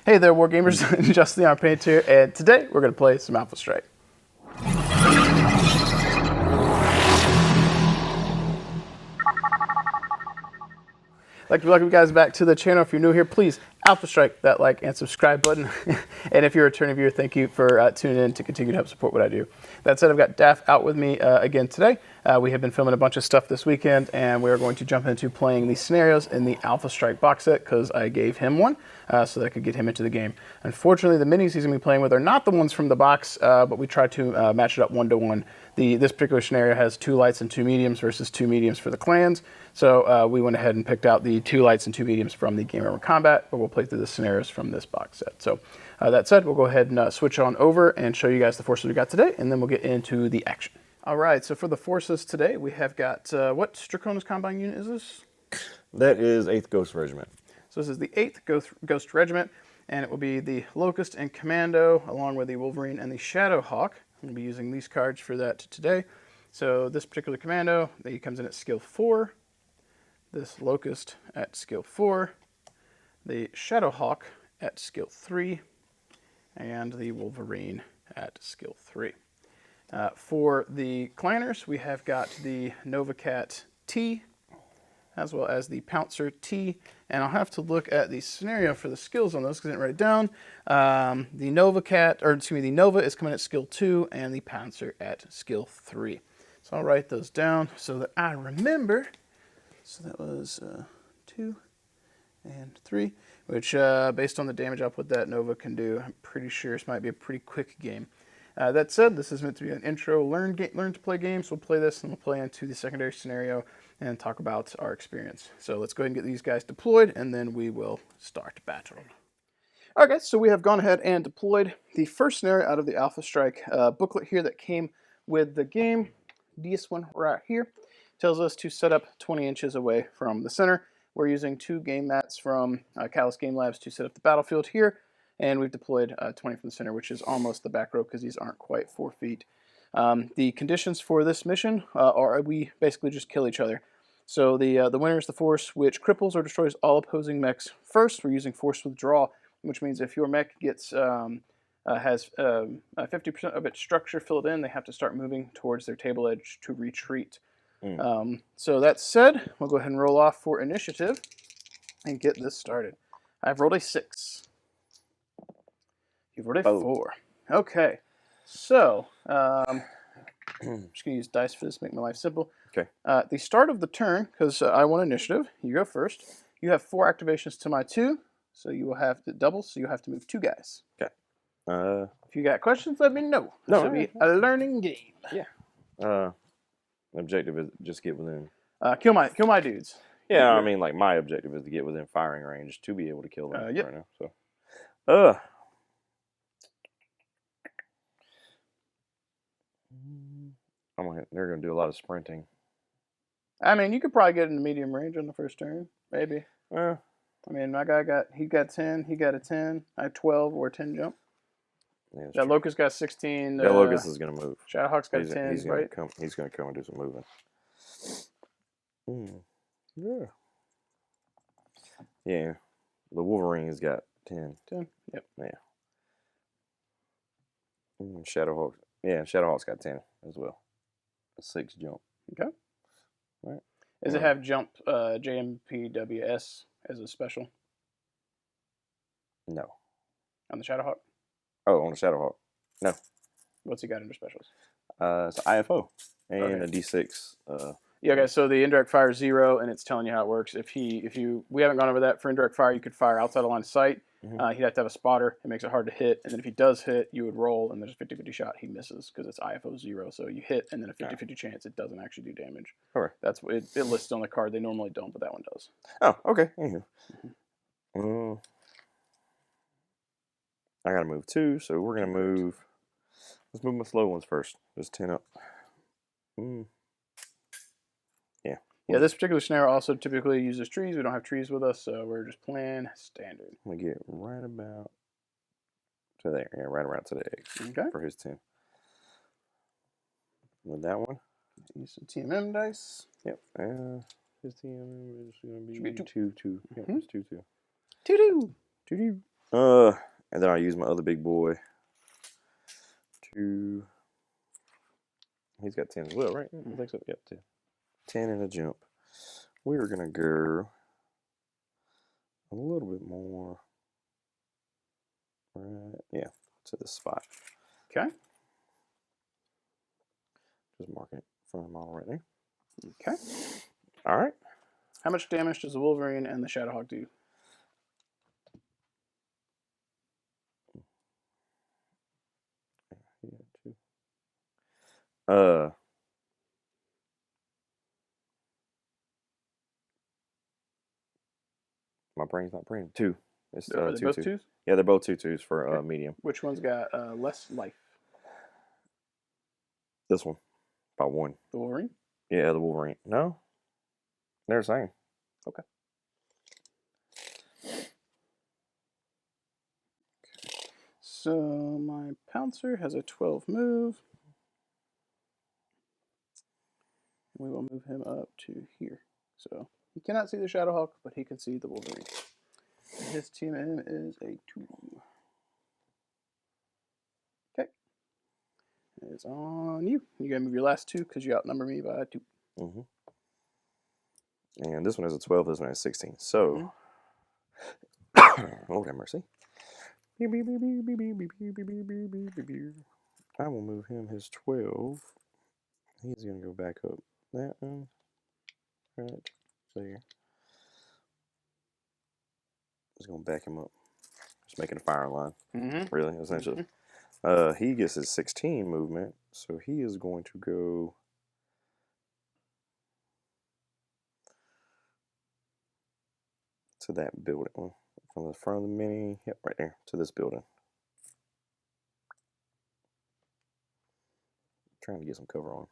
Hey there, Wargamers. Justin the Arpaint here, and today we're going to play some Alphastrike. I'd like to welcome you guys back to the channel. If you're new here, please Alphastrike that like and subscribe button. And if you're a returning viewer, thank you for tuning in to continue to help support what I do. That said, I've got Daff out with me again today. We have been filming a bunch of stuff this weekend, and we're going to jump into playing the scenarios in the Alphastrike box set because I gave him one so that I could get him into the game. Unfortunately, the minis he's going to be playing with are not the ones from the box, but we tried to match it up 1-to-1. This particular scenario has 2 lights and 2 mediums versus 2 mediums for the clans. So we went ahead and picked out the 2 lights and 2 mediums from the Game Over Combat, but we'll play through the scenarios from this box set. So that said, we'll go ahead and switch on over and show you guys the forces we got today, and then we'll get into the action. All right, so for the forces today, we have got, what Draconis Combine unit is this? That is 8th Ghost Regiment. So this is the 8th Ghost Regiment, and it will be the Locust and Commando, along with the Wolverine and the Shadowhawk. We'll be using these cards for that today. So this particular Commando, he comes in at skill 4. This Locust at skill 4. The Shadowhawk at skill 3. And the Wolverine at skill 3. For the Clanners, we have got the Novacat T, as well as the Pouncer T, and I'll have to look at the scenario for the skills on those because I didn't write it down. The the Nova is coming at skill 2, and the Pouncer at skill 3. So I'll write those down so that I remember. So that was 2 and 3, which based on the damage output that Nova can do, I'm pretty sure this might be a pretty quick game. That said, this is meant to be an intro learn to play game, so we'll play this and we'll play into the secondary scenario and talk about our experience. So let's go ahead and get these guys deployed, and then we will start battle. Okay, so we have gone ahead and deployed the first scenario out of the Alphastrike booklet here that came with the game. This one right here tells us to set up 20 inches away from the center. We're using 2 game mats from Callus Game Labs to set up the battlefield here. And we've deployed 20 from the center, which is almost the back row because these aren't quite 4 feet. The conditions for this mission are we basically just kill each other. So the winner is the force which cripples or destroys all opposing mechs first. We're using force withdrawal, which means if your mech gets has 50% of its structure filled in, they have to start moving towards their table edge to retreat. So that said, we'll go ahead and roll off for initiative and get this started. I've rolled a 6. You've rolled a 4. Okay, so I'm just going to use dice for this to make my life simple. Okay. At the start of the turn, because I want initiative, you go first. You have 4 activations to my 2, so you will have to double, so you have to move 2 guys. Okay. If you got questions, let me know. This will be a learning game. Yeah. The objective is just get within. Kill my dudes. Yeah, I mean, like my objective is to get within firing range to be able to kill them yep. right now. So, they're gonna do a lot of sprinting. I mean, you could probably get into medium range on the first turn, maybe. I mean, my guy got 10, he got a 10, I had 12 or 10 jump. Yeah, that true. Locust got 16. That Locust is gonna move. Shadowhawk's got 10, he's right? He's gonna come and do some moving. Yeah. Yeah. The Wolverine's got 10. 10. Yep. Yeah. Shadowhawk. Yeah, Shadowhawk's got 10 as well. A 6 jump. Okay. Right. Does it have jump JMPWS as a special? No. On the Shadowhawk? Oh, on the Shadowhawk. No. What's he got under specials? It's IFO and a D6. Yeah, okay, so the indirect fire is 0, and it's telling you how it works. We haven't gone over that. For indirect fire, you could fire outside of line of sight. He'd have to have a spotter. It makes it hard to hit. And then if he does hit, you would roll, and there's a 50-50 shot. He misses because it's IFO 0. So you hit, and then a 50-50 chance it doesn't actually do damage. Okay. That's what it lists on the card. They normally don't, but that one does. Oh, okay. I got to move 2, so we're going to move. Let's move my slow ones first. Just 10 up. Yeah. Yeah, this particular scenario also typically uses trees. We don't have trees with us, so we're just playing standard. I'm going to get right about to there. Yeah, right around to the X. Okay. For his 10. With that one. Use some TMM dice. Yep. His TMM is going to be 2. 2. Yep, it's 2. 2. 2. And then I use my other big boy to. He's got 10 as well, right? I think so. Yep, 10. 10 in a jump. We're gonna go a little bit more. Right, yeah, to this spot. Okay. Just marking it from the model right there. Okay. All right. How much damage does the Wolverine and the Shadowhawk do? Yeah, 2. My brain's not brain. 2. It's Are they 2 both 2. twos? Yeah, they're both 2s for Okay. medium. Which one's got less life? This one, by 1. The Wolverine? Yeah, the Wolverine. No, they're the same. Okay. So my Pouncer has a 12 move. We will move him up to here. So he cannot see the Shadowhawk, but he can see the Wolverine. His team in is a 2. Okay. It's on you. You gotta move your last 2 because you outnumber me by 2. Mm-hmm. And this one has a 12, this one has 16. So, Lord have mercy. I will move him his 12. He's going to go back up that one. Right there. Just going to back him up. Just making a firing line. Really, essentially. He gets his 16 movement, so he is going to go to that building. From the front of the mini, yep, right there, to this building. Trying to get some cover on him.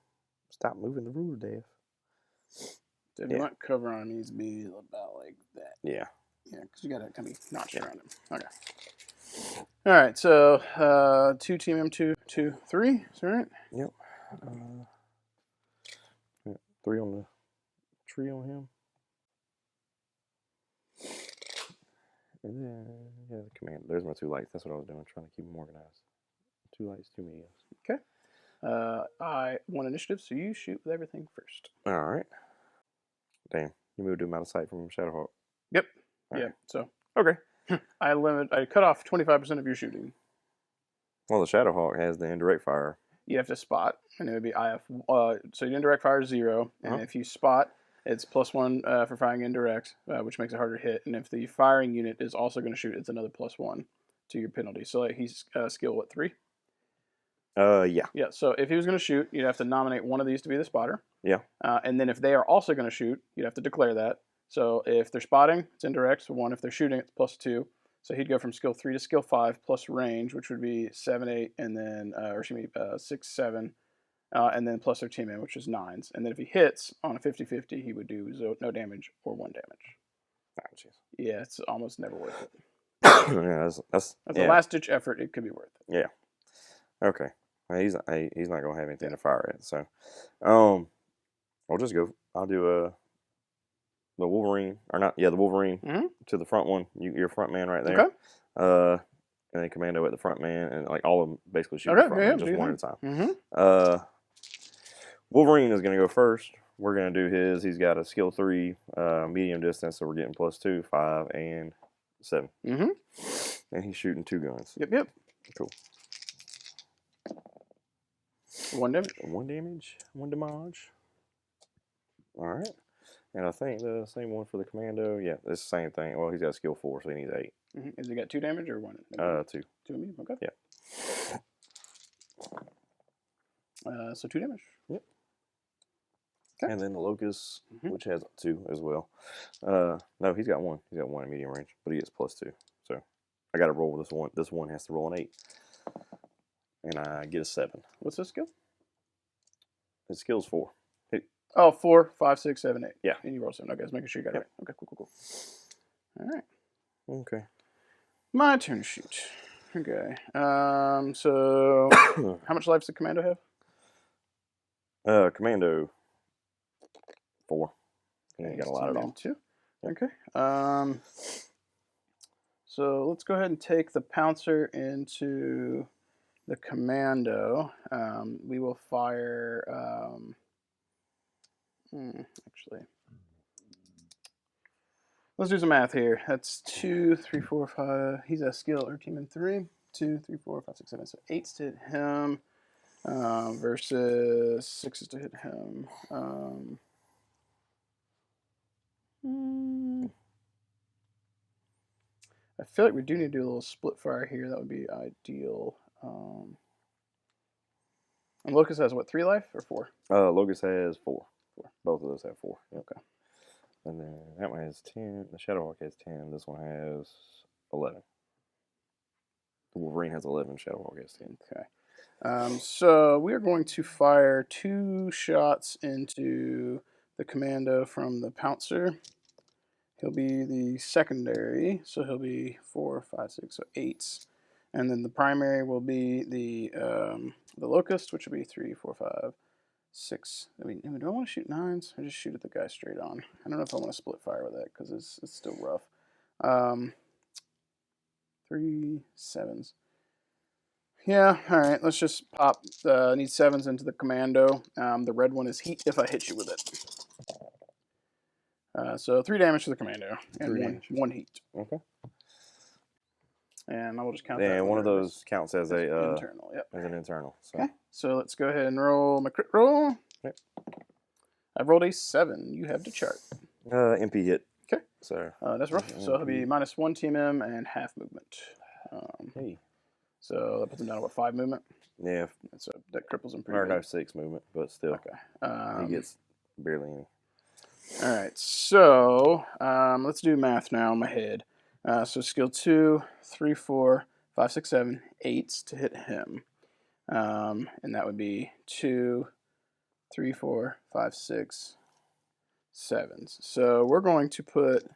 Stop moving the ruler, Dave. So if you want cover on him, he needs to be about like that. Yeah. Yeah, because you got to kind of notch around him. Okay. All right, so 2 team M2, 2, 3. Is that right? Yep. 3 on the tree on him. And then, yeah, the command. There's my 2 lights. That's what I was doing, trying to keep them organized. 2 lights, 2 mediums. Okay. I won initiative, so you shoot with everything first. All right. Damn, you moved him out of sight from Shadowhawk. Yep. All Yeah. right. So Okay. I cut off 25% of your shooting. Well, the Shadowhawk has the indirect fire. You have to spot, and it would be IF. So your indirect fire is 0, and if you spot, it's +1 for firing indirect, which makes it harder to hit. And if the firing unit is also going to shoot, it's another +1 to your penalty. So like he's skill 3? Yeah. Yeah. So if he was going to shoot, you'd have to nominate one of these to be the spotter. Yeah. And then if they are also going to shoot, you'd have to declare that. So if they're spotting, it's indirect. So 1. If they're shooting, it's +2. So he'd go from skill 3 to skill 5 plus range, which would be 7, 8, and then 6, 7, and then plus their team in, which is 9s. And then if he hits on a 50-50, he would do no damage or 1 damage. Oh, jeez. Yeah, it's almost never worth it. Yeah, that's As a last ditch effort, it could be worth it. Yeah. Okay. Well, he's not gonna have anything to fire at. So, I'll just go. I'll do the Wolverine or not? Yeah, the Wolverine to the front one. You're front man right there. Okay. And then Commando at the front man, and like all of them basically shoot Okay, the front man, just one at a time. Wolverine is gonna go first. We're gonna do his. He's got a skill 3, medium distance, so we're getting +2, 5, and 7. And he's shooting 2 guns. Yep. Cool. 1 damage. 1 damage. 1 damage. All right. And I think the same one for the Commando. Yeah, it's the same thing. Well, he's got skill 4, so he needs 8. Has he got 2 damage or 1? 2. 2 medium. Okay. Yeah. So 2 damage. Yep. Okay. And then the Locust, which has 2 as well. No, he's got 1. He's got 1 in medium range, but he gets +2. So I got to roll with this one. This one has to roll an 8. And I get a 7. What's his skill? His skill's 4. Oh, 4, 5, 6, 7, 8. Yeah. And you roll 7. Okay, just making sure you got it right. Okay, cool. All right. Okay. My turn to shoot. Okay. So how much life does the Commando have? Commando 4. Yeah, you got a lot of them. 2. Yep. Okay. So let's go ahead and take the Pouncer into the Commando. We will fire. Actually, let's do some math here. That's 2, 3, 4, 5. He's a skill or team in 3. 2, 3, 4, 5, 6, 7. So 8's to hit him versus 6's to hit him. I feel like we do need to do a little split fire here. That would be ideal. And Locust has what, 3 life or 4? Locust has 4. Both of those have 4. Yep. Okay. And then that one has 10. The Shadowhawk has 10. This one has 11. The Wolverine has 11. Shadowhawk has 10. Okay. So we are going to fire 2 shots into the Commando from the Pouncer. He'll be the secondary, so he'll be 4, 5, 6, so 8s. And then the primary will be the Locust, which will be 3, 4, 5, 6. I mean, do I want to shoot 9s or just shoot at the guy straight on? I don't know if I want to split fire with that because it's still rough. 3 7s. Yeah, all right. Let's just pop. Need 7s into the Commando. The red one is heat if I hit you with it. So 3 damage to the Commando and 1 heat. Okay. And I will just count that. And one of those counts as a internal. Yep. As an internal. So. Okay. So let's go ahead and roll my crit roll. Yep. I've rolled a 7. You have to chart. MP hit. Okay. So that's rough. So it'll be -1 team M and half movement. Hey. So that puts him down to what, 5 movement? Yeah. So that cripples him pretty Or good. no, 6 movement, but still. Okay. He gets barely any. All right. So let's do math now in my head. So skill 2, 3, 4, 5, 6, 7, 8s to hit him. And that would be 2, 3, 4, 5, 6, 7s. So we're going to put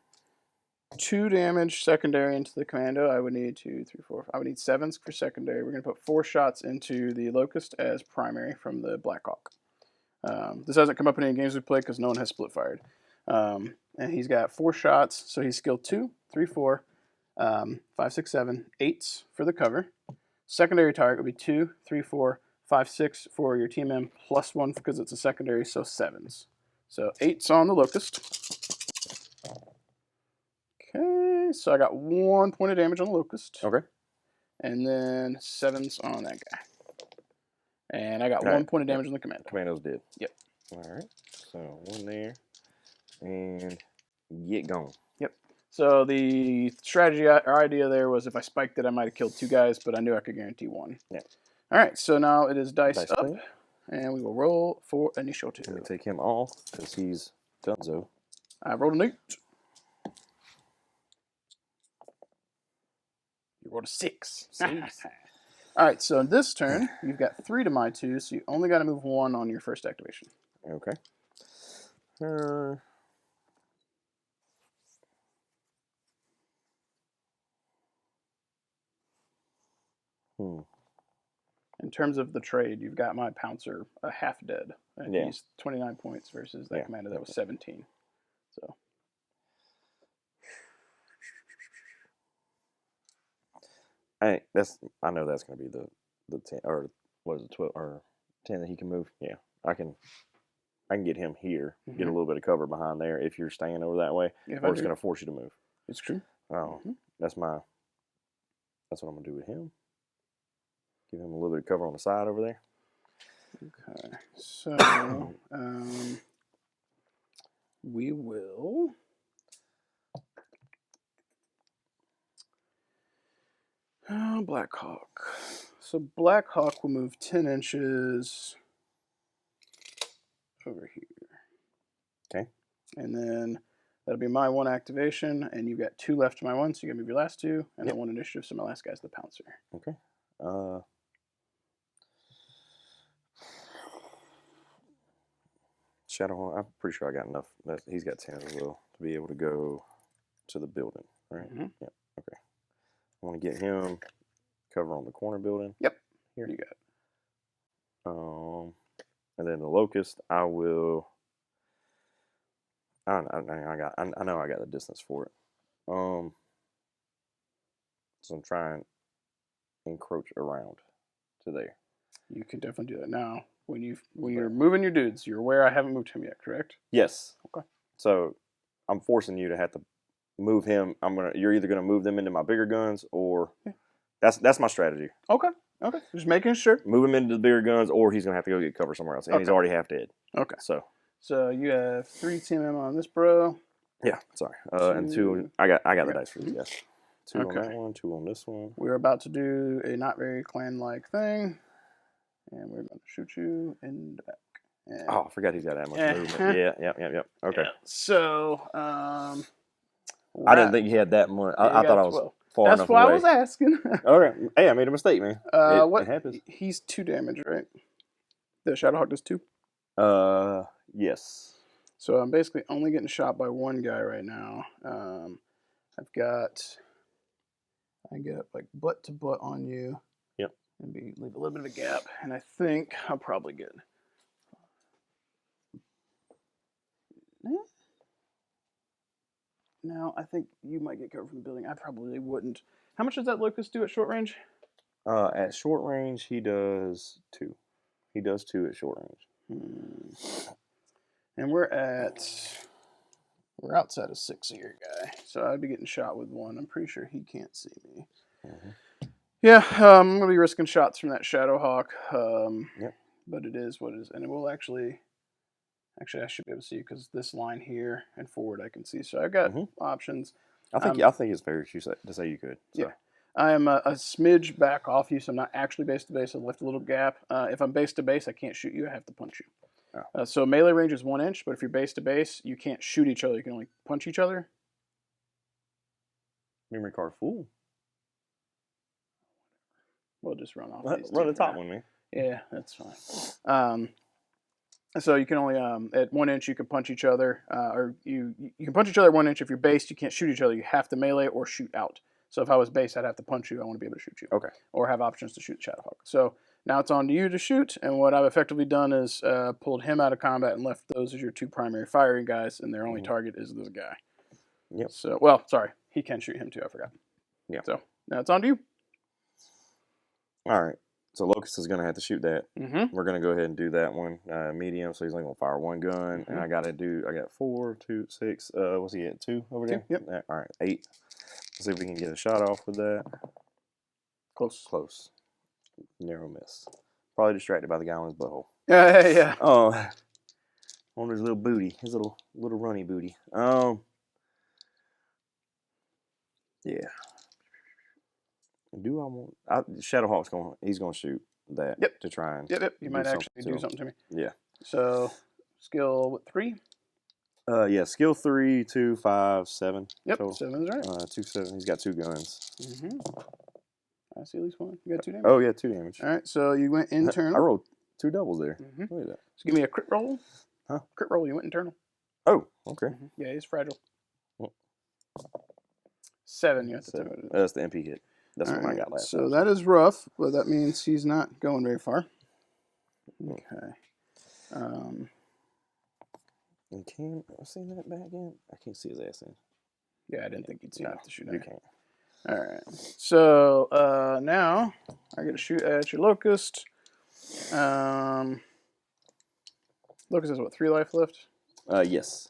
2 damage secondary into the Commando. I would need 2, 3, 4. I would need 7s for secondary. We're going to put 4 shots into the Locust as primary from the Blackhawk. This hasn't come up in any games we played because no one has split fired. And he's got 4 shots, so he's skill 2, 3, 4, 5, 6, 7, 8s for the cover. Secondary target would be 2, 3, 4, 5, 6 for your team M, +1 because it's a secondary, so 7s. So 8s on the Locust. Okay, so I got 1 point of damage on the Locust. Okay. And then 7s on that guy. And I got 1 point of damage on the Commando. Commando's dead. Yep. All right. So 1 there. And get gone. Yep. So the strategy or idea there was if I spiked it, I might have killed 2 guys, but I knew I could guarantee 1. Yeah. All right. So now it is dice up, clean. and we will roll for initiative. Let me take him off because he's donezo. I rolled an 8. You rolled a 6. 6. All right. So in this turn, you've got 3 to my 2, so you only got to move 1 on your first activation. Okay. In terms of the trade, you've got my Pouncer half dead. And he's 29 points versus that Commander that was 17. So. I know that's going to be the 10 or what is it, 12 or 10 that he can move. Yeah, I can get him here, get a little bit of cover behind there if you're staying over that way, or it's going to force you to move. It's true. That's what I'm going to do with him. Give him a little bit of cover on the side over there. Okay, so we will Blackhawk. So Blackhawk will move 10 inches over here. Okay. And then that'll be my 1 activation, and you've got 2 left to my 1, so you gotta move your last 2, and then 1 initiative, so my last guy's the Pouncer. Okay. Shadowhawk, I'm pretty sure I got enough. He's got 10 as well to be able to go to the building, right? Yeah. Okay. I want to get him cover on the corner building. Yep. Here you go. And then the Locust, I will. I know I got the distance for it. So I'm trying to encroach around to there. You can definitely do that now. When you're moving your dudes, you're aware I haven't moved him yet, correct? Yes. Okay. So I'm forcing you to have to move him. You're either gonna move them into my bigger guns, or that's my strategy. Okay. Okay. Just making sure. Move him into the bigger guns, or he's gonna have to go get cover somewhere else, and he's already half dead. Okay. So you have 3 TMM on this bro. Yeah. Sorry. And 2. I got the dice for these guys. 2 on that one. 2 on this one. We're about to do a not very clan-like thing, and we're going to shoot you in the back. And I forgot he's got that much movement. Yeah. Okay. Yeah. So, I didn't think he had that much. I thought I was 12. far enough That's why away. I was asking. Okay. Hey, I made a mistake, man. It happens. He's 2 damage, right? The Shadowhawk does 2? Yes. So I'm basically only getting shot by 1 guy right now. I get like butt to butt on you. Yep. And leave a little bit of a gap, and I think I'll probably get. No, I think you might get covered from the building. I probably wouldn't. How much does that locust do at short range? At short range, he does 2. He does 2 at short range. And we're outside of 6 of your guy, so I'd be getting shot with 1. I'm pretty sure he can't see me. Yeah, I'm gonna be risking shots from that Shadowhawk. Yep. But it is what it is, and it will actually I should be able to see because this line here and forward I can see. So I've got options. I think it's fair to say you could. So. Yeah. I am a smidge back off you, so I'm not actually base to base. I left a little gap. If I'm base to base, I can't shoot you. I have to punch you. Oh. So melee range is 1 inch, but if you're base to base, you can't shoot each other. You can only punch each other. Memory card full. We'll just run off these. Run the top one, man. Yeah, that's fine. So you can only at 1 inch you can punch each other, or you can punch each other at 1 inch. If you're based, you can't shoot each other. You have to melee or shoot out. So if I was based, I'd have to punch you. I want to be able to shoot you. Okay. Or have options to shoot Shadowhawk. So now it's on to you to shoot. And what I've effectively done is pulled him out of combat and left those as your 2 primary firing guys, and their only target is this guy. Yep. So, well, sorry, he can shoot him too. I forgot. Yeah. So now it's on to you. All right. So Locust is going to have to shoot that. Mm-hmm. We're going to go ahead and do that one. Medium, so he's only going to fire 1 gun. And I got 4, 2, 6. What's he at? 2 over there? 2, yep. All right, 8. Let's see if we can get a shot off with that. Close. Narrow miss. Probably distracted by the guy on his butthole. Yeah. Oh, on his little booty. His little runny booty. Yeah. Do I want? Shadowhawk's he's gonna shoot that to try and. Yep. You might actually do something to me. Yeah. So skill 3. Yeah. Skill 3, 2, 5, 7. Yep. Total. 7's right. 2, 7. He's got 2 guns. I see at least 1. You got 2 damage. Oh yeah, 2 damage. All right. So you went internal. I rolled 2 doubles there. Look at that. So give me a crit roll. Huh? Crit roll. You went internal. Oh, okay. Yeah, he's fragile. 7. You have to tell me what it is. That's the MP hit. That's what I got last. So that is rough, but that means he's not going very far. Okay. And can I see that back in? I can't see his ass in. Yeah, I didn't think you'd see enough to shoot at. You can't. All right. So now I get to shoot at your Locust. Locust has what, 3 life left? Yes.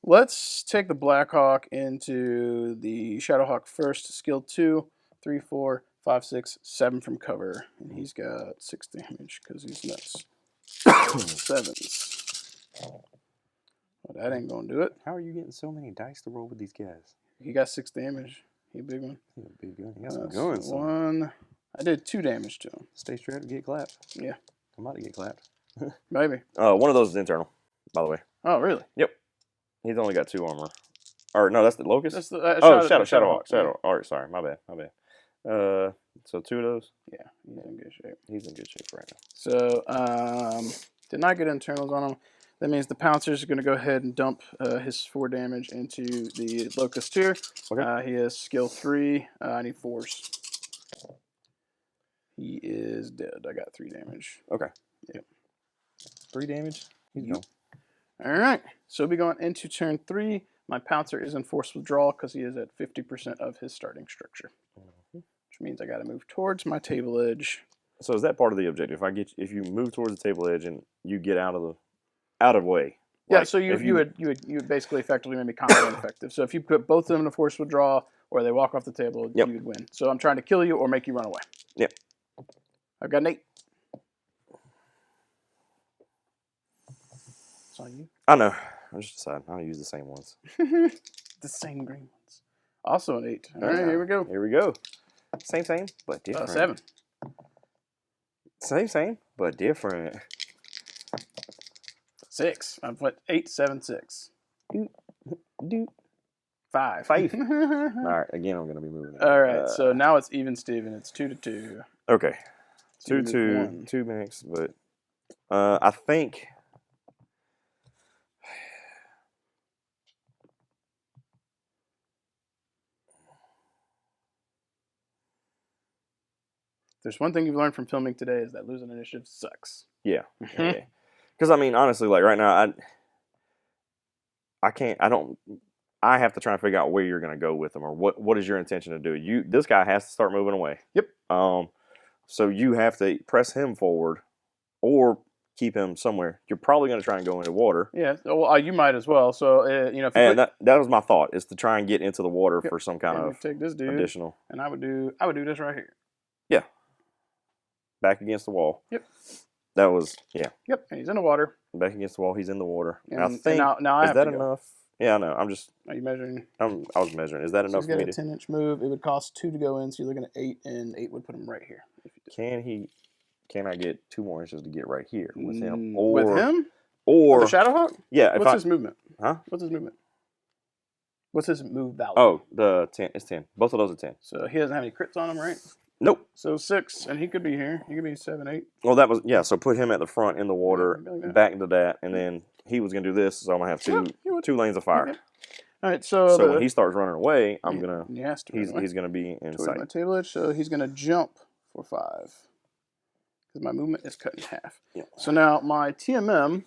Let's take the Blackhawk into the Shadowhawk first. Skill 2, 3, 4, 5, 6, 7 from cover. And he's got 6 damage because he's nuts. 7s. Well, that ain't going to do it. How are you getting so many dice to roll with these guys? He got 6 damage. He a big one. He's a big gun. He got some guns. 1. I did 2 damage to him. Stay strapped to get clapped. Yeah. I'm about to get clapped. Maybe. One of those is internal, by the way. Oh, really? Yep. He's only got 2 armor. Or no, that's the Locust. That's the, Shadowhawk. All right, sorry, my bad. So 2 of those. Yeah, he's in good shape. He's in good shape right now. So did not get internals on him. That means the Pouncer's going to go ahead and dump his 4 damage into the Locust tier. Okay. He has skill 3. I need 4s. He is dead. I got 3 damage. Okay. Yep. 3 damage. He's gone. All right. So we'll be going into turn 3. My Pouncer is in forced withdrawal because he is at 50% of his starting structure, which means I got to move towards my table edge. So is that part of the objective? If you move towards the table edge and you get out of way. Yeah, like, so you would basically effectively make me combat ineffective. So if you put both of them in a forced withdrawal or they walk off the table, you would win. So I'm trying to kill you or make you run away. Yep. I've got an 8. It's on you. I know. I just decided I'll use the same ones. The same green ones. Also an 8. All right, here we go. Here we go. Same, but different. 7. Same, but different. 6. I've put 8, 7, 6. Do. 5. All right, again, I'm going to be moving it. All right, so now it's even, Steven. It's 2-2. Okay. So 2-2, 2 minutes, but I think... There's one thing you've learned from filming today is that losing initiative sucks. Yeah. Because, I mean, honestly, like, right now, I have to try and figure out where you're going to go with them or what is your intention to do. This guy has to start moving away. Yep. So you have to press him forward or keep him somewhere. You're probably going to try and go into water. Yeah, well, you might as well. So, if you that was my thought, is to try and get into the water for some kind of take this dude, additional. And I would do this right here. Yeah. Back against the wall. Yep. That was, yeah. Yep, and he's in the water. Back against the wall, he's in the water. And I think, now I is have that to go. enough? Yeah, I know. I'm just... Are you measuring? I was measuring. Is that enough for me to... He's got a 10-inch move. It would cost 2 to go in, so you're looking at 8, and 8 would put him right here. If you did. Can I get 2 more inches to get right here with him? With him? Or... The Shadowhawk? Yeah. What's his movement? Huh? What's his movement? What's his move value? Oh, the 10. It's 10. Both of those are 10. So he doesn't have any crits on him, right? Nope. So 6, and he could be here. He could be 7, 8. Well, that was... Yeah, so put him at the front in the water, back into that, and then he was going to do this, so I'm going to have two lanes of fire. Okay. All right, so when he starts running away, I'm going to... He's going to be in sight. My table edge, so he's going to jump for 5. Because my movement is cut in half. Yeah. So now my TMM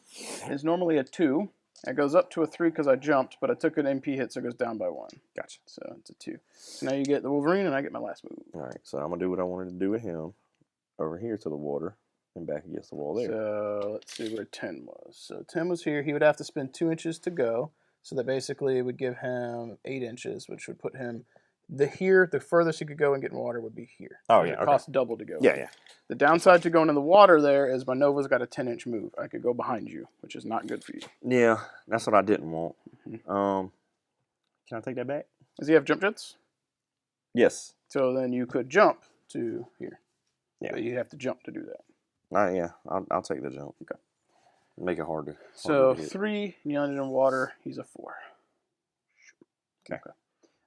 is normally a 2. It goes up to a 3 because I jumped, but I took an MP hit, so it goes down by 1. Gotcha. So it's a 2. So now you get the Wolverine, and I get my last move. All right, so I'm going to do what I wanted to do with him. Over here to the water, and back against the wall there. So let's see where 10 was. So 10 was here. He would have to spend 2 inches to go. So that basically it would give him 8 inches, which would put him the furthest he could go and get in water would be here. Oh, yeah. It costs double to go. Yeah. The downside to going in the water there is my Nova's got a 10-inch move. I could go behind you, which is not good for you. Yeah, that's what I didn't want. Can I take that back? Does he have jump jets? Yes. So then you could jump to here. Yeah. But you have to jump to do that. Yeah, I'll take the jump. Okay. Make it harder. So 3, you landed in water. He's a 4. Okay.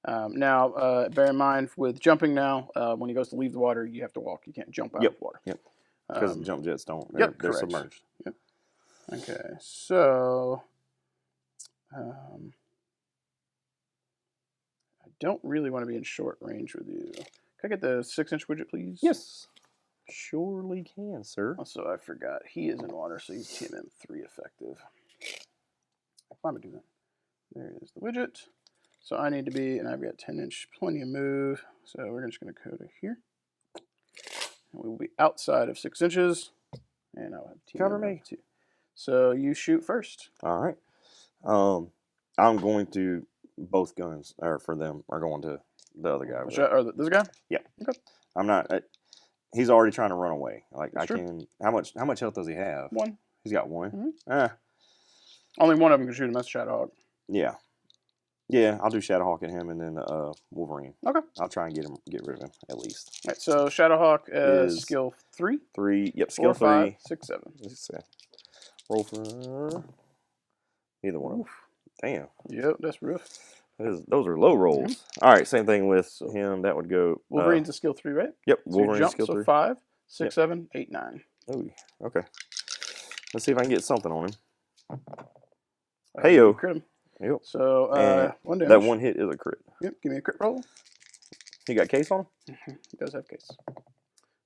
Now, bear in mind with jumping now, when he goes to leave the water, you have to walk. You can't jump out of the water. Yep. Because jump jets don't. They're submerged. Yep. Okay. So, I don't really want to be in short range with you. Can I get the 6-inch widget, please? Yes. Surely can, sir. Also, I forgot. He is in water, so he's TMM 3 effective. Why am I doing that? There is the widget. So I need to be, and I've got 10-inch, plenty of move. So we're just going to go to here. And we will be outside of 6 inches. And I'll have TMM Cover me. 2. So you shoot first. All right. I'm going to, both guns for them are going to the other guy. This guy? Yeah. Okay. I'm not. He's already trying to run away. Like That's I true. can. How much health does he have? 1. He's got 1. Mm-hmm. Only one of them can shoot him. That's Shadowhawk. Yeah. Yeah, I'll do Shadowhawk at him and then Wolverine. Okay. I'll try and get rid of him at least. All right, so Shadowhawk is skill 3. 3. Yep, skill 4, 5, 3. 6, 7. Let's see. Roll for either one. Oof. Damn. Yep, that's rough. Those are low rolls. Mm-hmm. All right, same thing with him. That would go. Wolverine's a skill 3, right? Yep, So Wolverine's skill 3. So 5, 6, 7, 8, 9. Oh, okay. Let's see if I can get something on him. Hey-yo. Crit him. Yep. So, 1 damage. That 1 hit is a crit. Yep, give me a crit roll. He got case on him? He does have case.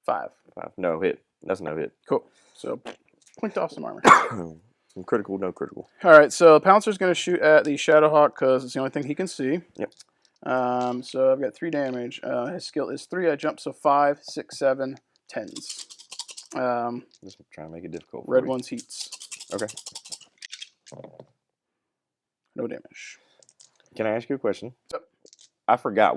5. 5. No hit. That's no hit. Cool. So, point off some armor. Some critical, no critical. All right, so Pouncer's going to shoot at the Shadowhawk because it's the only thing he can see. Yep. So I've got 3 damage. His skill is 3. I jump, so 5, 6, 7, 10s. Just try to make it difficult. Red ones heats. Okay. No damage. Can I ask you a question? Yep. I forgot.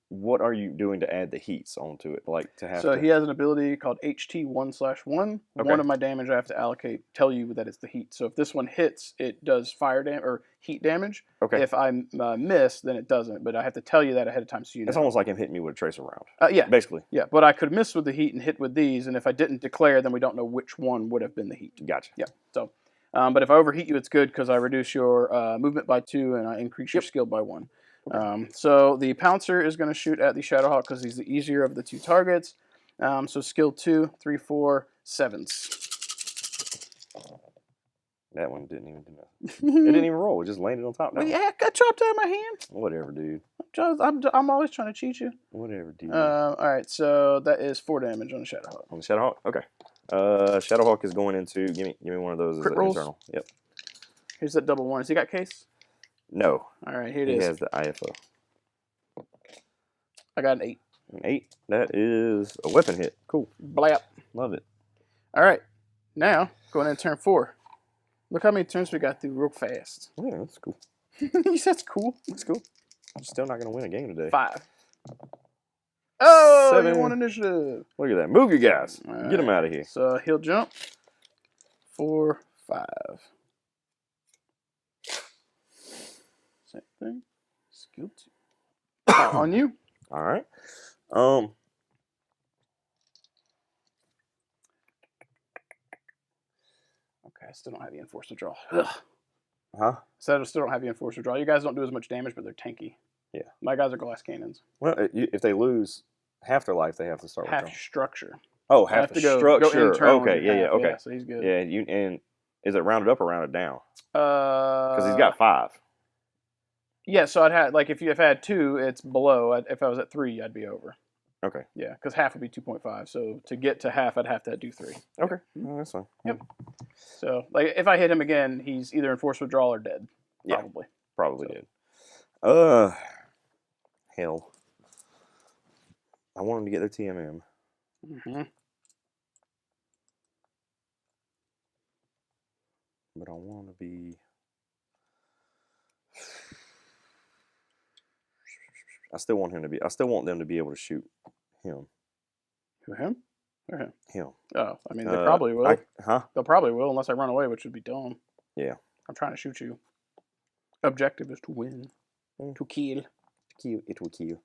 What are you doing to add the heats onto it? Like to have. So to... he has an ability called HT1/1. Okay. One of my damage I have to allocate, tell you that it's the heat. So if this one hits, it does fire damage or heat damage. Okay. If I miss, then it doesn't. But I have to tell you that ahead of time so you know. It's almost like him hitting me with a tracer round. Yeah. Basically. Yeah, but I could miss with the heat and hit with these, and if I didn't declare, then we don't know which one would have been the heat. Gotcha. Yeah. So, but if I overheat you, it's good because I reduce your movement by 2 and I increase your skill by 1. Okay. So the Pouncer is going to shoot at the Shadowhawk because he's the easier of the 2 targets. So skill 2, 3, 4, 7s. That one didn't even do nothing. It didn't even roll. It just landed on top. Well, yeah, I got chopped out of my hand. Whatever, dude. I'm always trying to cheat you. Whatever, dude. All right, so that is 4 damage on the Shadowhawk. On the Shadowhawk? Okay. Shadowhawk is going into... Give me one of those as Crit an rolls? internal. Yep. Here's that double 1. Has he got case? No. All right, here it He is. has the IFO. I got an 8. An 8. That is a weapon hit. Cool. Blap. Love it. All right, now going into turn 4. Look how many turns we got through real fast. Yeah, that's cool. You said it's cool. That's cool. I'm still not going to win a game today. 5. Oh, 7. you won initiative. Look at that. Move, you guys. All Get him out of here. So he'll jump. 4, 5. Same thing. Skill 2. On you. All right. Okay, I still don't have the Enforced Withdrawal. Ugh. Huh? So I still don't have the Enforced Withdrawal. You guys don't do as much damage, but they're tanky. Yeah. My guys are glass cannons. Well, if they lose half their life, they have to start Half withdrawing. structure. Oh, half the structure. Go internal Okay, and yeah, half, okay. Yeah, so he's good. Yeah, and is it rounded up or rounded down? Because he's Because got 5. Yeah, so I'd have if I had 2, it's below. If I was at 3, I'd be over. Okay. Yeah, because half would be 2.5. So to get to half, I'd have to do 3. Okay, no, that's fine. Yep. So if I hit him again, he's either Enforced Withdrawal or dead. Yeah, Probably. probably So. did. Hell. I want him to get their TMM. Mm-hmm. But I want to be... I still want them to be able to shoot him. Who, him? Or him? Him. Oh, I mean, they probably will. Huh? They'll probably will, unless I run away, which would be dumb. Yeah. I'm trying to shoot you. Objective is to win. To kill. It will kill.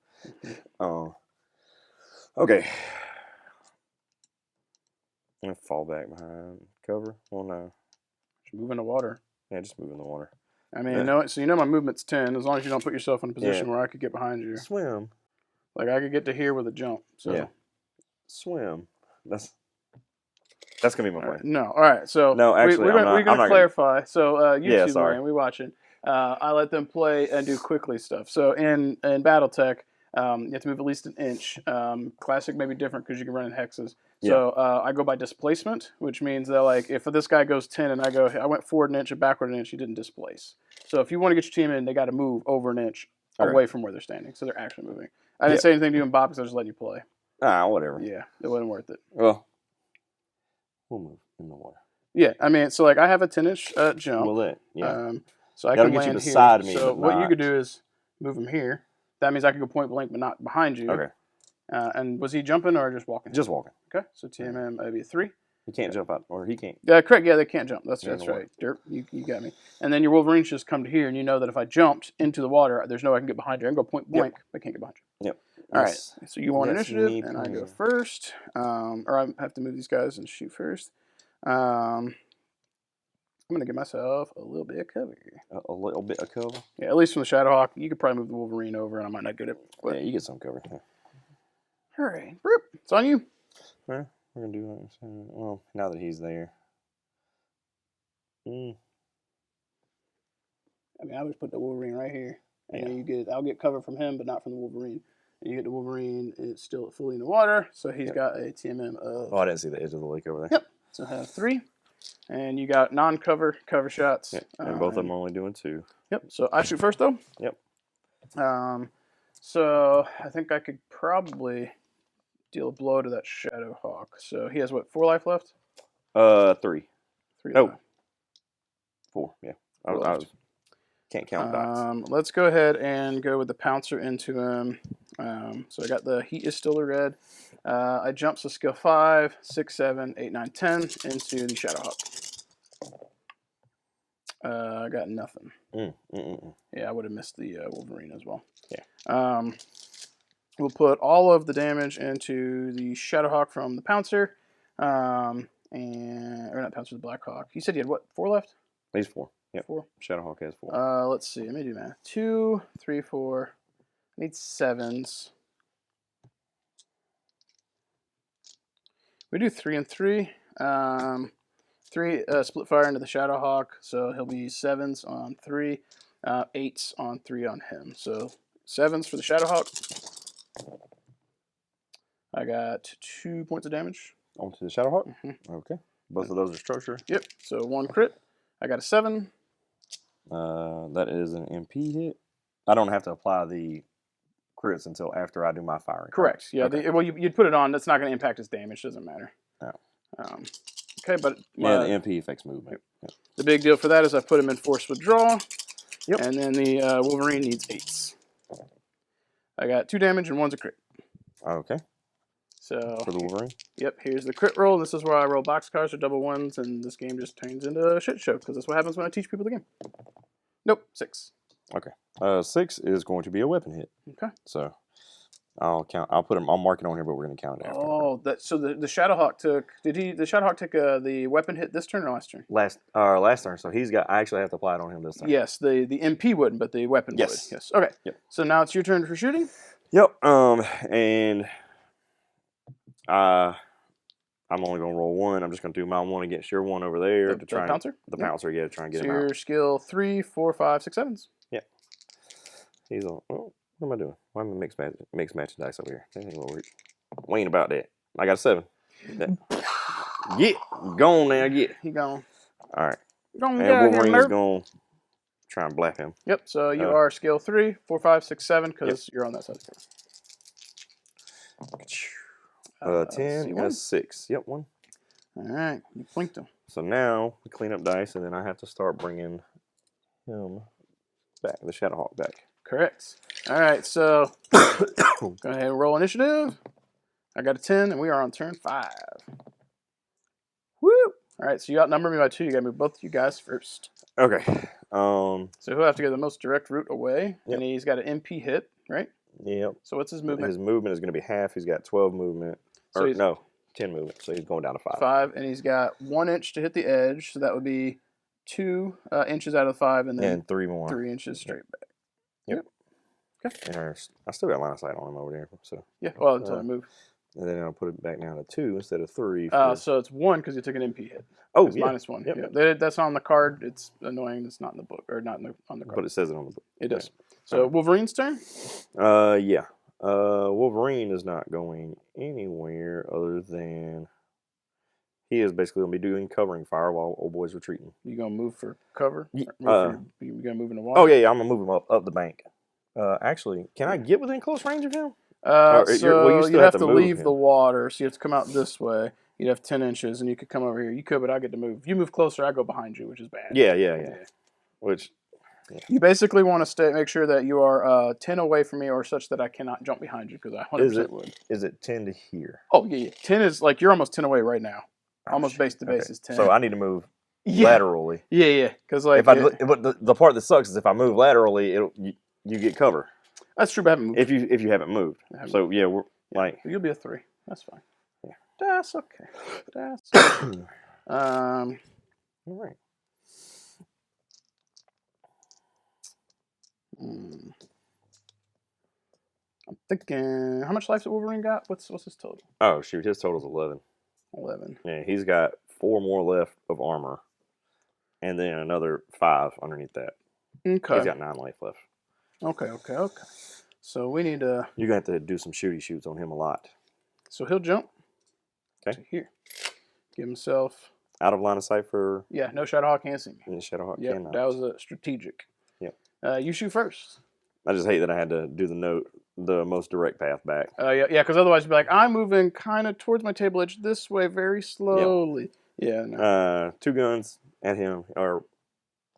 Okay. I'm going to fall back behind cover. Well, no. Just move in the water. Yeah, just move in the water. I mean, so you know my movement's 10, as long as you don't put yourself in a position where I could get behind you. Swim. Like, I could get to here with a jump. So. Yeah. Swim. That's going to be my plan. No, all right. So no, actually, we're going to clarify. So YouTube land, we watching. I let them play and do quickly stuff. So in Battletech, you have to move at least an inch. Classic may be different because you can run in hexes. So I go by displacement, which means that if this guy goes 10 and I went forward an inch and backward an inch, he didn't displace. So if you want to get your team in, they got to move over an inch away from where they're standing. So they're actually moving. I didn't say anything to you and Bob because I was just letting you play. Whatever. Yeah, it wasn't worth it. Well, we'll move in the water. Yeah, I mean, so I have a 10-inch jump. Well, yeah. So I Gotta can get land you here. beside me. So what you could do is move him here. That means I can go point blank, but not behind you. Okay. And was he jumping or just walking? Just walking. Okay. So TMM would be a 3. He can't jump out, or he can't. Correct. Yeah, they can't jump. That's right. Derp, you got me. And then your Wolverines just come to here, and you know that if I jumped into the water, there's no way I can get behind you. I can go point blank, but I can't get behind you. Yep. All right. So you want initiative, and I me. go first. Or I have to move these guys and shoot first. I'm going to give myself a little bit of cover. A little bit of cover? Yeah, at least from the Shadowhawk. You could probably move the Wolverine over, and I might not get it. But yeah, you get some cover. Yeah. All right. It's on you. All right. We're going to do that. Well, now that he's there. I mean, I would put the Wolverine right here. And then I'll get cover from him, but not from the Wolverine. And you get the Wolverine, it's still fully in the water, so he's got a TMM of... Oh, I didn't see the edge of the lake over there. Yep. So I have 3. And you got non-cover, cover shots. Yep. And both of them only doing 2. Yep. So I shoot first though. Yep. So I think I could probably deal a blow to that Shadow Hawk. So he has what, 4 life left? 3. 3 Oh. left. 4. Yeah. 4 left. Can't count dots. Let's go ahead and go with the Pouncer into him. So I got the Heat is still the red. I jump so skill 5, 6, 7, 8, 9, 10 into the Shadow Hawk. I got nothing. Yeah, I would have missed the Wolverine as well. Yeah. We'll put all of the damage into the Shadowhawk from the Pouncer. Or not Pouncer, the Blackhawk. You said you had what, 4 left? He's 4. Yep. 4. Shadowhawk has 4. Let's see. Let me do math. 2, 3, 4. I need 7s. We do 3 and 3. 3 split fire into the Shadowhawk, so he'll be 7s on 3, 8s on 3 on him. So 7s for the Shadowhawk. I got 2 points of damage. Onto the Shadowhawk? Okay. Both of those are structure. Yep. So 1 crit. I got a 7. That is an MP hit. I don't have to apply the crits until after I do my firing. Correct. Yeah. Okay. Well, you'd put it on. That's not going to impact his damage. Doesn't matter. No. Okay, but yeah, the MP affects movement. Yep. The big deal for that is I put him in forced withdrawal. Yep. And then the Wolverine needs 8s. I got 2 damage and 1's a crit. Okay. So for the Wolverine. Yep. Here's the crit roll. This is where I roll boxcars or double 1s, and this game just turns into a shit show because that's what happens when I teach people the game. Nope. 6. Okay. 6 is going to be a weapon hit. Okay. So I'll count. I'll mark it on here, but we're going to count it after. Oh, so the Shadowhawk took. The Shadowhawk took the weapon hit this turn or last turn? Last turn. So he's got. I actually have to apply it on him this time. Yes. The MP wouldn't, but the weapon would. Yes. Okay. Yep. So now it's your turn for shooting. Yep. And I'm only going to roll 1. I'm just going to do my 1 against your 1 over there to try. The Pouncer. The Pouncer. Yeah, to try and get so him out. Your skill 3, 4, 5, 6, 7s. Yeah. He's on. Oh, what am I doing? Why am I mix matching dice over here? That ain't gonna work. We ain't about that. I got a 7. Get gone now. Get. He gone. All right. Gone. And Wolverine's gonna try and blap him. Yep. So you are skill 3, 4, 5, 6, 7 because you're on that side of the 10 and a 6. Yep, 1. All right. You blinked him. So now we clean up dice, and then I have to start bringing him back, the Shadowhawk back. Correct. All right. So go ahead and roll initiative. I got a 10, and we are on turn 5. Woo! All right. So you outnumber me by 2. You got to move both of you guys first. Okay. So he'll have to go the most direct route away, and he's got an MP hit, right? Yep. So what's his movement? His movement is going to be half. He's got 12 movement. So Or, no, 10 movement. So he's going down to 5. 5, and he's got 1 inch to hit the edge. So that would be 2 inches out of 5, and then 3 more. 3 inches straight back. Yep. Okay. And I still got line of sight on him over there. So yeah. Well, until I move. And then I'll put it back down to 2 instead of 3. So it's 1 because you took an MP hit. Oh, it's yeah. -1. Yep. Yeah. That's on the card. It's annoying. It's not in the book or not on the card. But it says it on the book. It does. So Wolverine's turn. Yeah. Wolverine is not going anywhere other than he is basically going to be doing covering fire while old boy's retreating. You gonna move for cover? You gonna move in the water? Oh yeah, I'm gonna move him up the bank. Actually, can I get within close range of him? So still you'd have to move leave him. the water, so you have to come out this way. You'd have 10 inches, and you could come over here. You could, but I get to move. If you move closer, I go behind you, which is bad. Yeah. Which you basically want to make sure that you are 10 away from me, or such that I cannot jump behind you, because I 100% would. Is it 10 to here? Oh yeah. 10 is like you're almost 10 away right now. Almost base to base is 10. So I need to move laterally. Yeah. Because like but the part that sucks is if I move laterally, you get cover. That's true, but I haven't moved. If you haven't moved. So yeah, we're like you'll be a 3. That's fine. Yeah. That's okay. That's okay. All right. I'm thinking, how much life did Wolverine got? What's his total? Oh shoot, his total's 11. 11. Yeah, he's got 4 more left of armor, and then another 5 underneath that. Okay. He's got 9 life left. Okay. So we need to. You're gonna have to do some shoots on him a lot. So he'll jump. Okay. To here. Give himself out of line of sight for. Yeah, no Shadowhawk can't see me. Yeah, Shadowhawk Yep, cannot. that was strategic. Yep. You shoot first. I just hate that I had to do the most direct path back. Yeah, because otherwise you'd be like, I'm moving kind of towards my table edge this way very slowly. Yep. Yeah, no. 2 guns at him, or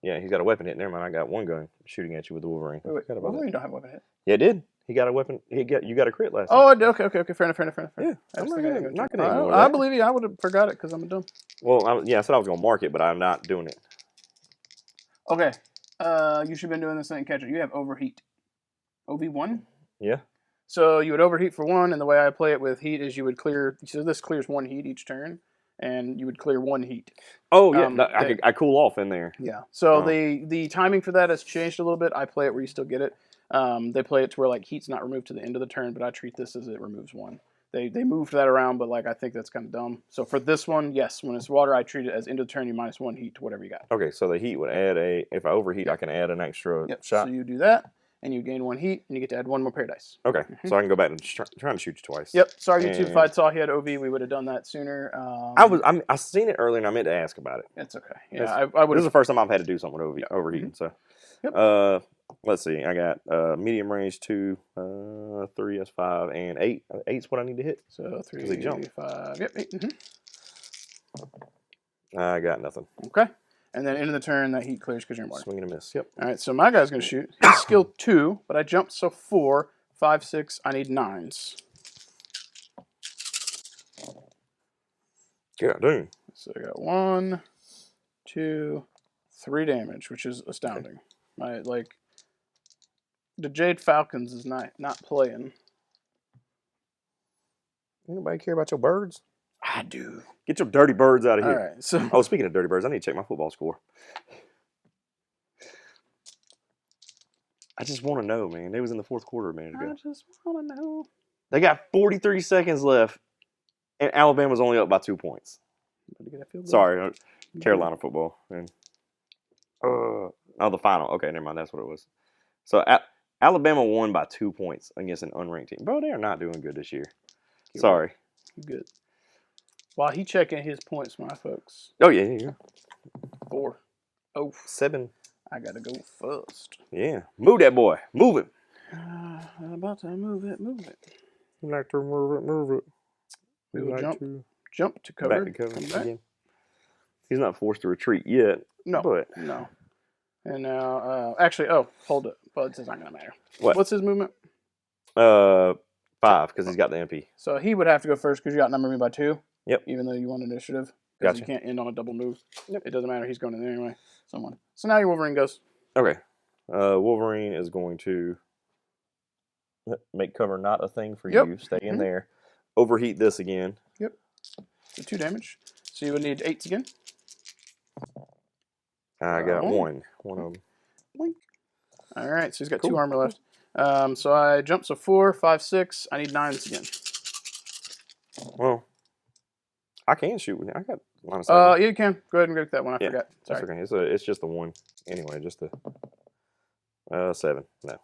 yeah, he's got a weapon hit. Never mind, I got 1 gun shooting at you with the Wolverine. Wait, Wolverine don't have a weapon hit. Yeah, it did. He got a weapon. You got a crit last time. Oh, okay. Fair enough. Yeah, I'm not gonna ignore I that. believe you. I would have forgot it because I'm a dumb. Well, I said I was gonna mark it, but I'm not doing it. Okay. You should have been doing this thing, catcher. You have overheat. OV1? Yeah. So you would overheat for 1, and the way I play it with heat is you would clear. So this clears 1 heat each turn, and you would clear 1 heat. Oh yeah, I cool off in there. Yeah. So the timing for that has changed a little bit. I play it where you still get it. They play it to where like heat's not removed to the end of the turn, but I treat this as it removes 1. They moved that around, but like I think that's kind of dumb. So for this one, yes, when it's water, I treat it as end of the turn. You -1 heat to whatever you got. Okay, so the heat would add if I overheat, I can add an extra shot. So you do that, and you gain 1 heat, and you get to add 1 more paradise. Okay, so I can go back and trying to shoot you twice. Yep. Sorry, YouTube. If I saw he had OV, we would have done that sooner. I seen it earlier, and I meant to ask about it. It's okay. Yeah, I would. This is the first time I've had to do something with overheating. So, let's see. I got medium range 2, 3, that's 5, and 8. 8's what I need to hit. So 3, he jumped. 5. Yep. 8. I got nothing. Okay. And then end of the turn, that heat clears because you're in water. Swing and a miss. Yep. All right. So my guy's gonna shoot. He's skill 2, but I jumped so 4, 5, 6. I need 9s. Yeah, dude. So I got 1, 2, 3 damage, which is astounding. The Jade Falcons is not playing. Anybody care about your birds? I do. Get your dirty birds out of here. All right. So oh, speaking of dirty birds, I need to check my football score. I just want to know, man. They was in the 4th quarter a minute ago. I just want to know. They got 43 seconds left, and Alabama's only up by 2 points. Sorry, Carolina football. And the final. Okay, never mind. That's what it was. So Alabama won by 2 points against an unranked team. Bro, they are not doing good this year. Sorry. Good. While he checking his points, my folks. Oh, yeah. 4. Oh, 7. I got to go first. Yeah. Move that boy. Move it. I'm about to move it. You like to move it. We will jump to cover. Back to cover again. He's not forced to retreat yet. No. And now, actually, hold it. But it's not going to matter. What's his movement? 5, because he's got the MP. So he would have to go first because you outnumbered me by 2. Yep. Even though you won initiative. Because you can't end on a double move. Yep. It doesn't matter. He's going in there anyway. So now your Wolverine goes. Okay. Wolverine is going to make cover not a thing for you. Stay in there. Overheat this again. Yep. So 2 damage. So you would need 8s again. I got 1. One of them. Blink. All right. So he's got 2 armor left. So I jump. So 4, 5, 6. I need 9s again. Well, I can shoot with him. I got line of sight. Yeah, you can. Go ahead and get that one. I forgot. Sorry. That's okay. It's just the 1. Anyway, just the 7. No.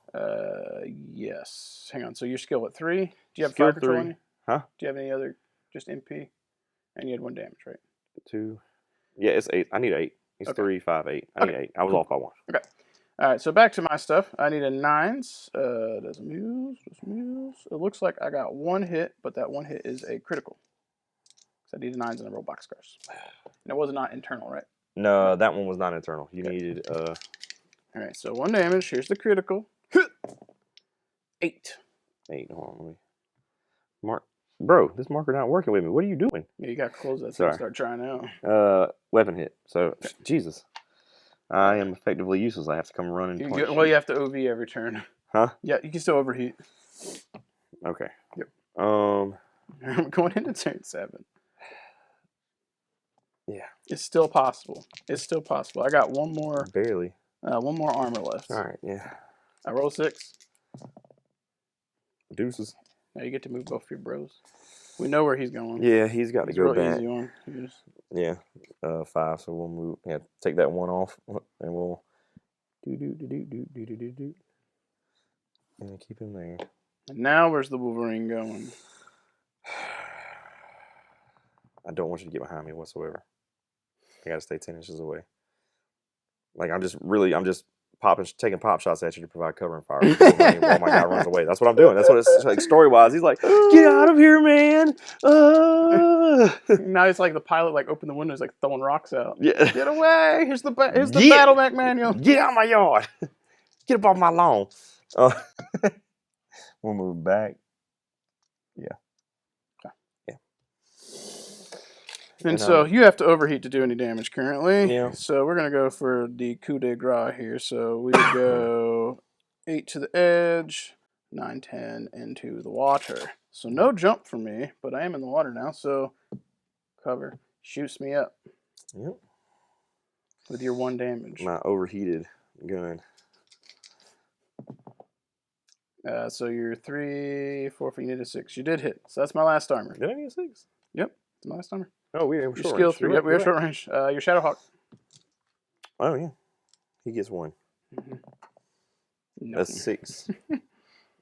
Yes. Hang on. So your skill at 3. Do you have skill 5 control 3. on you? Huh? Do you have any other just MP? And you had 1 damage, right? 2. Yeah, it's 8. I need 8. He's 3, 5, 8. I need 8. I was off by 1. Okay. All right. So back to my stuff. I need a 9s. Does muse. It looks like I got 1 hit, but that 1 hit is a critical. So I needed 9s and a roll boxcars. And it was not internal, right? No, that one was not internal. You needed All right, so 1 damage. Here's the critical. 8. 8. Hold on, let me mark. Bro, this marker not working with me. What are you doing? Yeah, you got to close that thing and start trying out. Weapon hit. So Jesus, I am effectively useless. I have to come running. You have to OV every turn. Huh? Yeah, you can still overheat. Okay. Yep. I'm going into turn 7. Yeah. It's still possible. I got 1 more. Barely. 1 more armor left. All right. Yeah. I roll 6. Deuces. Now you get to move both of your bros. We know where he's going. Yeah, he's got to go back. Easy on. Yeah. 5. So we'll move. Yeah. Take that 1 off, and we'll do. And keep him there. And now where's the Wolverine going? I don't want you to get behind me whatsoever. I gotta stay 10 inches away. Like I'm just taking pop shots at you to provide cover and fire while my guy runs away. That's what I'm doing. That's what it's like story wise. He's like, get out of here, man. Now he's like the pilot, like open the windows, like throwing rocks out. Yeah. Get away! Here's the Battletech manual. Get out of my yard. Get up off my lawn. We'll move back. Yeah. Okay. Yeah. And so you have to overheat to do any damage currently. Yeah. So we're going to go for the coup de grace here. So we would go 8 to the edge, 9, 10 into the water. So no jump for me, but I am in the water now. So cover shoots me up. Yep. With your 1 damage. My overheated gun. So you're 3, 4, 5, you need a 6. You did hit. So that's my last armor. Did I need a 6? Yep. It's my last armor. Oh, we're Your short skill range. 3. Yep, we have short range. Your Shadowhawk. Oh, yeah. He gets 1. Mm-hmm. That's 6.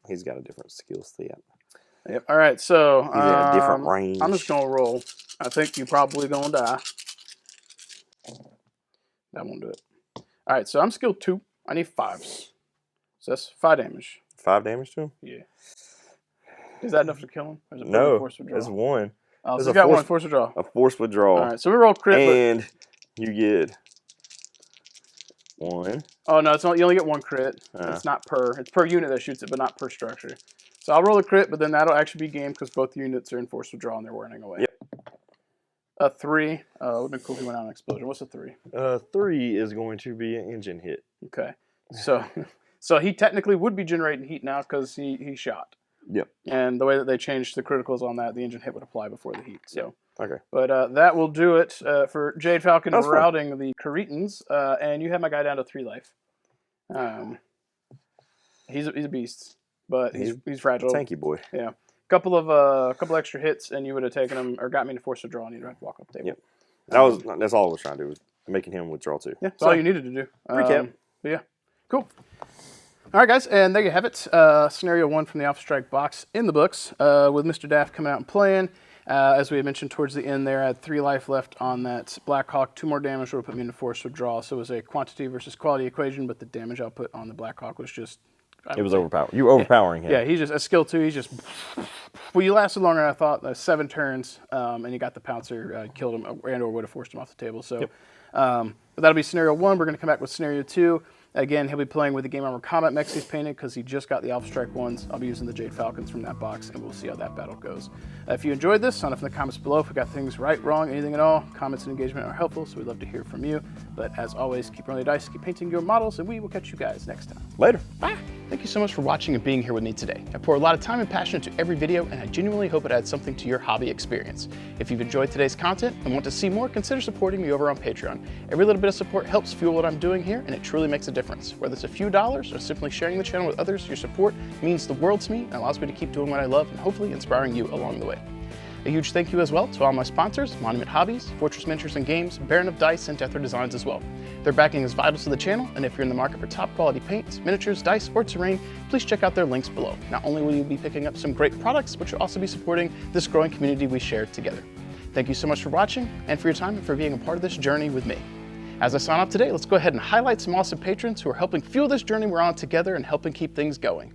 He's got a different skill set. Yep. All right. So He's in a different range. I'm just gonna roll. I think you're probably gonna die. That won't do it. All right. So I'm skill 2. I need 5s. So that's 5 damage. 5 damage to him? Yeah. Is that enough to kill him? Or is it No, force withdrawal? it's 1. Oh, so you got 1 force withdrawal. A force withdrawal. All right. So we roll crit. And you get 1. Oh no, it's not. You only get 1 crit. It's not per. It's per unit that shoots it, but not per structure. So I'll roll a crit, but then that'll actually be game because both units are in force withdrawal and they're running away. Yep. A 3. It would have been cool if he went out on explosion. What's a 3? 3 is going to be an engine hit. Okay. So he technically would be generating heat now because he shot. Yep. And the way that they changed the criticals on that, the engine hit would apply before the heat. So. Yep. Okay. But that will do it for Jade Falcon That's routing the Kuritans. And you have my guy down to 3 life. He's a beast, but he's fragile. Tanky boy. Yeah. Couple extra hits, and you would have taken him or got me to force withdraw, and you'd have to walk up the table. Yep. That's all I was trying to do, was making him withdraw too. Yeah, that's all you needed to do. Recap. But yeah, cool. All right, guys, and there you have it. Scenario 1 from the Alphastrike box in the books, with Mr. Daft coming out and playing. As we had mentioned towards the end there, I had 3 life left on that Blackhawk. 2 more damage would have put me into force withdrawal. So it was a quantity versus quality equation, but the damage output on the Blackhawk was just... It was overpowered. You were overpowering him. Yeah, he's just a skill 2. He's just... Well, you lasted longer than I thought. 7 turns, and you got the pouncer, killed him, and or would have forced him off the table. So yep. But that'll be scenario 1. We're going to come back with scenario 2. Again, he'll be playing with the Game Armor Combat mechs he's painted because he just got the Alphastrike ones. I'll be using the Jade Falcons from that box, and we'll see how that battle goes. If you enjoyed this, sign up in the comments below if we got things right, wrong, anything at all. Comments and engagement are helpful, so we'd love to hear from you. But as always, keep rolling the dice, keep painting your models, and we will catch you guys next time. Later. Bye. Thank you so much for watching and being here with me today. I pour a lot of time and passion into every video, and I genuinely hope it adds something to your hobby experience. If you've enjoyed today's content and want to see more, consider supporting me over on Patreon. Every little bit of support helps fuel what I'm doing here, and it truly makes a difference. Whether it's a few dollars or simply sharing the channel with others, your support means the world to me and allows me to keep doing what I love and hopefully inspiring you along the way. A huge thank you as well to all my sponsors, Monument Hobbies, Fortress Miniatures and Games, Baron of Dice, and Deathra Designs as well. Their backing is vital to the channel, and if you're in the market for top quality paints, miniatures, dice, or terrain, please check out their links below. Not only will you be picking up some great products, but you'll also be supporting this growing community we share together. Thank you so much for watching, and for your time, and for being a part of this journey with me. As I sign off today, let's go ahead and highlight some awesome patrons who are helping fuel this journey we're on together and helping keep things going.